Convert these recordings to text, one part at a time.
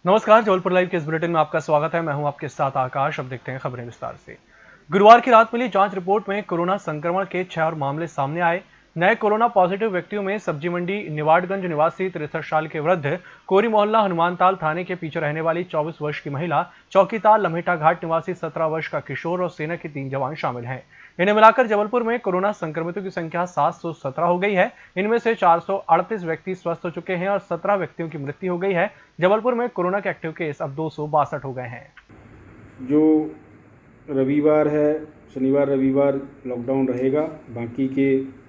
नमस्कार, जबलपुर लाइव के इस बुलेटिन में आपका स्वागत है। मैं हूं आपके साथ आकाश। अब देखते हैं खबरें विस्तार से। गुरुवार की रात मिली जांच रिपोर्ट में कोरोना संक्रमण के 6 और मामले सामने आए। नए कोरोना पॉजिटिव व्यक्तियों में सब्जी मंडी निवाड़गंज निवासी 63 साल के वृद्ध, कोरी मोहल्ला हनुमानताल थाने के पीछे रहने वाली 24 वर्ष की महिला, चौकीताल लम्हेटा घाट निवासी 17 वर्ष का किशोर और सेना के 3 जवान शामिल हैं। इन्हें मिलाकर जबलपुर में कोरोना संक्रमितों की संख्या 717 हो गई है। इनमें से 438 व्यक्ति स्वस्थ हो चुके हैं और 17 व्यक्तियों की मृत्यु हो गई है। जबलपुर में कोरोना के एक्टिव केस अब 262 हो गए हैं। जो रविवार है, शनिवार रविवार लॉकडाउन रहेगा। बाकी के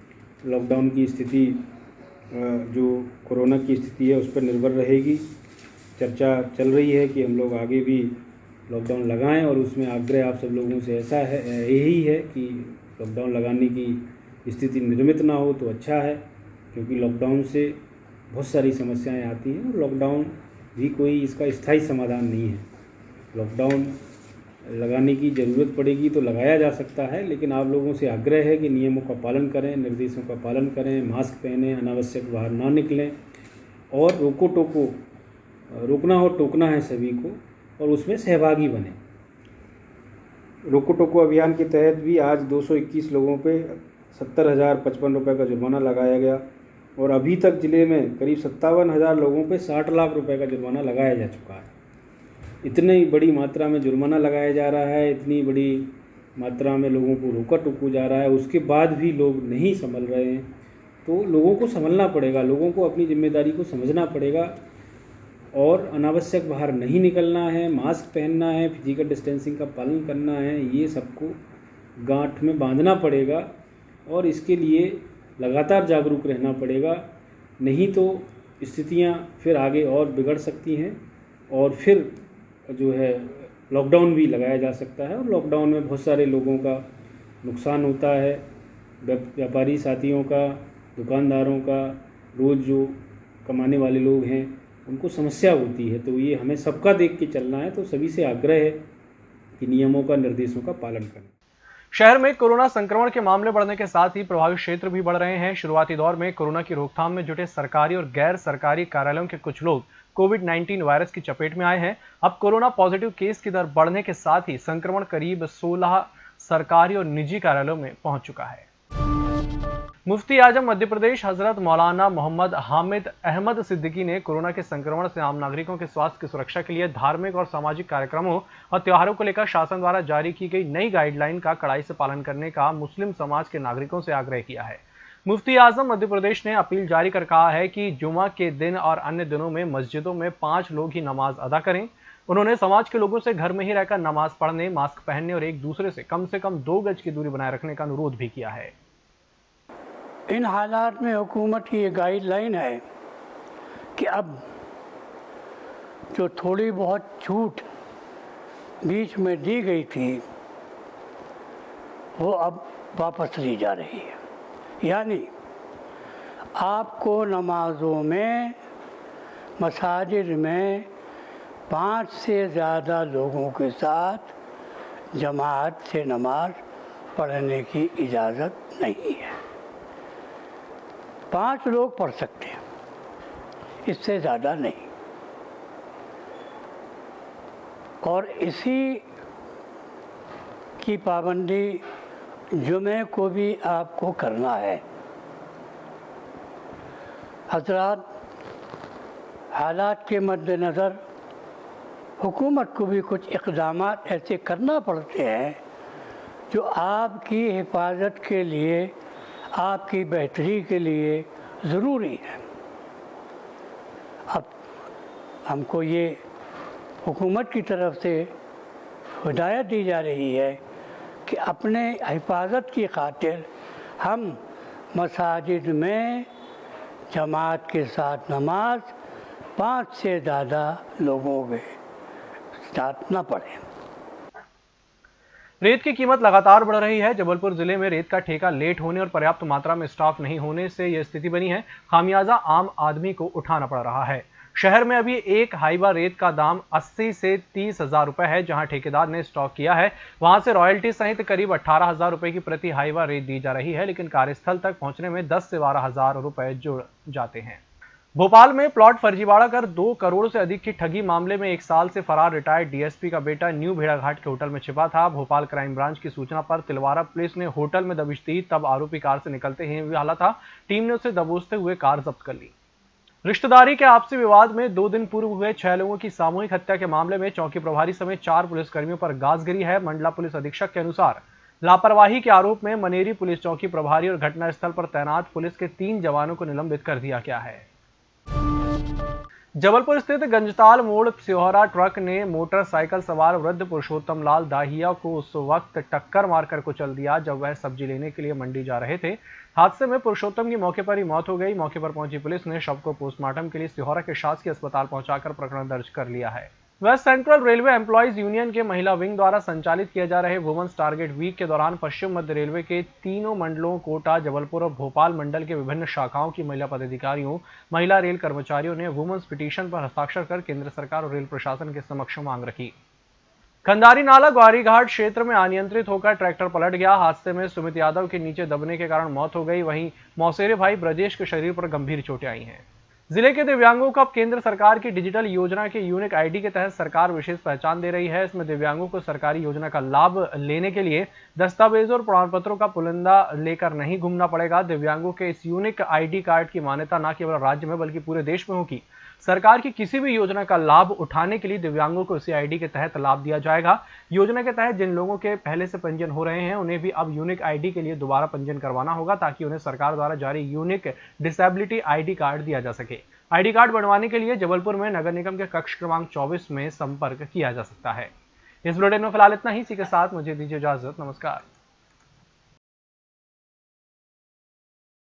लॉकडाउन की स्थिति जो कोरोना की स्थिति है उस पर निर्भर रहेगी। चर्चा चल रही है कि हम लोग आगे भी लॉकडाउन लगाएं और उसमें आग्रह आप सब लोगों से ऐसा है, यही है कि लॉकडाउन लगाने की स्थिति निर्मित ना हो तो अच्छा है, क्योंकि लॉकडाउन से बहुत सारी समस्याएं आती हैं और लॉकडाउन भी कोई इसका स्थायी समाधान नहीं है। लॉकडाउन लगाने की ज़रूरत पड़ेगी तो लगाया जा सकता है, लेकिन आप लोगों से आग्रह है कि नियमों का पालन करें, निर्देशों का पालन करें, मास्क पहनें, अनावश्यक बाहर ना निकलें और रोको टोको, रोकना और टोकना है सभी को और उसमें सहभागी बने। रोको टोको अभियान के तहत भी आज 221 लोगों पे 70,055 रुपये का जुर्माना लगाया गया और अभी तक ज़िले में करीब 57,000 लोगों पे 60 लाख रुपए का जुर्माना लगाया जा चुका है। इतनी बड़ी मात्रा में जुर्माना लगाया जा रहा है, इतनी बड़ी मात्रा में लोगों को रोका टोका जा रहा है, उसके बाद भी लोग नहीं संभल रहे हैं। तो लोगों को संभलना पड़ेगा, लोगों को अपनी जिम्मेदारी को समझना पड़ेगा और अनावश्यक बाहर नहीं निकलना है, मास्क पहनना है, फिजिकल डिस्टेंसिंग का पालन करना है। ये सबको गांठ में बांधना पड़ेगा और इसके लिए लगातार जागरूक रहना पड़ेगा, नहीं तो स्थितियां फिर आगे और बिगड़ सकती हैं और फिर जो है लॉकडाउन भी लगाया जा सकता है और लॉकडाउन में बहुत सारे लोगों का नुकसान होता है। व्यापारी साथियों का, दुकानदारों का, रोज़ जो कमाने वाले लोग हैं उनको समस्या होती है। तो ये हमें सबका देख के चलना है। तो सभी से आग्रह है कि नियमों का, निर्देशों का पालन करें। शहर में कोरोना संक्रमण के मामले बढ़ने के साथ ही प्रभावित क्षेत्र भी बढ़ रहे हैं। शुरुआती दौर में कोरोना की रोकथाम में जुटे सरकारी और गैर सरकारी कार्यालयों के कुछ लोग कोविड-19 वायरस की चपेट में आए हैं। अब कोरोना पॉजिटिव केस की दर बढ़ने के साथ ही संक्रमण करीब 16 सरकारी और निजी कार्यालयों में पहुंच चुका है। मुफ्ती आजम मध्य प्रदेश हजरत मौलाना मोहम्मद हामिद अहमद सिद्दीकी ने कोरोना के संक्रमण से आम नागरिकों के स्वास्थ्य की सुरक्षा के लिए धार्मिक और सामाजिक कार्यक्रमों और त्योहारों को लेकर शासन द्वारा जारी की गई नई गाइडलाइन का कड़ाई से पालन करने का मुस्लिम समाज के नागरिकों से आग्रह किया है। मुफ्ती आजम मध्य प्रदेश ने अपील जारी कर कहा है कि जुमा के दिन और अन्य दिनों में मस्जिदों में 5 लोग ही नमाज अदा करें। उन्होंने समाज के लोगों से घर में ही रहकर नमाज पढ़ने, मास्क पहनने और एक दूसरे से कम 2 गज की दूरी बनाए रखने का अनुरोध भी किया है। इन हालात में हुकूमत की ये गाइडलाइन है कि अब जो थोड़ी बहुत छूट बीच में दी गई थी वो अब वापस ली जा रही है। यानी आपको नमाज़ों में, मसाजिद में 5 से ज़्यादा लोगों के साथ जमात से नमाज पढ़ने की इजाज़त नहीं है। 5 लोग पढ़ सकते हैं, इससे ज़्यादा नहीं। और इसी की पाबंदी जुमे को भी आपको करना है। हज़रात, हालात के मद्देनज़र हुकूमत को भी कुछ इक़दामात ऐसे करना पड़ते हैं जो आपकी हिफाजत के लिए, आपकी बेहतरी के लिए ज़रूरी है। अब हमको ये हुकूमत की तरफ से हिदायत दी जा रही है कि अपने हिफाजत की खातिर हम मसाजिद में जमात के साथ नमाज 5 से ज़्यादा लोगों के साथ न पढ़ें। रेत की कीमत लगातार बढ़ रही है। जबलपुर जिले में रेत का ठेका लेट होने और पर्याप्त मात्रा में स्टाफ नहीं होने से यह स्थिति बनी है। खामियाजा आम आदमी को उठाना पड़ रहा है। शहर में अभी एक हाइबा रेत का दाम 80 से 30 हजार रुपए है। जहां ठेकेदार ने स्टॉक किया है वहां से रॉयल्टी सहित करीब 18,000 रुपए की प्रति हाइबा रेत दी जा रही है, लेकिन कार्यस्थल तक पहुंचने में 10 से 12 हजार रुपए जुड़ जाते हैं। भोपाल में प्लॉट फर्जीवाड़ा कर 2 करोड़ से अधिक की ठगी मामले में 1 साल से फरार रिटायर्ड डीएसपी का बेटा न्यू भेड़ाघाट के होटल में छिपा था। भोपाल क्राइम ब्रांच की सूचना पर तिलवारा पुलिस ने होटल में दबिश दी, तब आरोपी कार से निकलते ही हाला था। टीम ने उसे दबोचते हुए कार जब्त कर ली। रिश्तेदारी के आपसी विवाद में 2 दिन पूर्व हुए 6 लोगों की सामूहिक हत्या के मामले में चौकी प्रभारी समेत 4 पुलिसकर्मियों पर गाज गिरी है। मंडला पुलिस अधीक्षक के अनुसार लापरवाही के आरोप में मनेरी पुलिस चौकी प्रभारी और घटनास्थल पर तैनात पुलिस के 3 जवानों को निलंबित कर दिया गया है। जबलपुर स्थित गंजताल मोड़ सिहोरा ट्रक ने मोटरसाइकिल सवार वृद्ध पुरुषोत्तम लाल दाहिया को उस वक्त टक्कर मारकर कुचल दिया जब वह सब्जी लेने के लिए मंडी जा रहे थे। हादसे में पुरुषोत्तम की मौके पर ही मौत हो गई। मौके पर पहुंची पुलिस ने शव को पोस्टमार्टम के लिए सिहोरा के शासकीय अस्पताल पहुंचाकर प्रकरण दर्ज कर लिया है। West Central Railway employees union के महिला विंग द्वारा संचालित किए जा रहे वुमेन्स टारगेट वीक के दौरान पश्चिम मध्य रेलवे के तीनों मंडलों कोटा, जबलपुर और भोपाल मंडल के विभिन्न शाखाओं की महिला पदाधिकारियों, महिला रेल कर्मचारियों ने वुमेन्स पिटीशन पर हस्ताक्षर कर केंद्र सरकार और रेल प्रशासन के समक्ष मांग रखी। खंडारी नाला ग्वारीघाट क्षेत्र में अनियंत्रित होकर ट्रैक्टर पलट गया। हादसे में सुमित यादव के नीचे दबने के कारण मौत हो गई। वहीं मौसेरे भाई ब्रजेश के शरीर पर गंभीर चोटें आई हैं। जिले के दिव्यांगों को अब केंद्र सरकार की डिजिटल योजना के यूनिक आईडी के तहत सरकार विशेष पहचान दे रही है। इसमें दिव्यांगों को सरकारी योजना का लाभ लेने के लिए दस्तावेजों और प्रमाण पत्रों का पुलिंदा लेकर नहीं घूमना पड़ेगा। दिव्यांगों के इस यूनिक आईडी कार्ड की मान्यता न केवल राज्य में बल्कि पूरे देश में होगी। सरकार की किसी भी योजना का लाभ उठाने के लिए दिव्यांगों को इसी आईडी के तहत लाभ दिया जाएगा। योजना के तहत जिन लोगों के पहले से पंजीयन हो रहे हैं उन्हें भी अब यूनिक आईडी के लिए दोबारा पंजीयन करवाना होगा ताकि उन्हें सरकार द्वारा जारी यूनिक डिसेबिलिटी आईडी कार्ड दिया जा सके। आईडी कार्ड बनवाने के लिए जबलपुर में नगर निगम के कक्ष क्रमांक 24 में संपर्क किया जा सकता है। इस बुलेटिन में फिलहाल इतना ही। इसी के साथ मुझे दीजिए इजाजत। नमस्कार।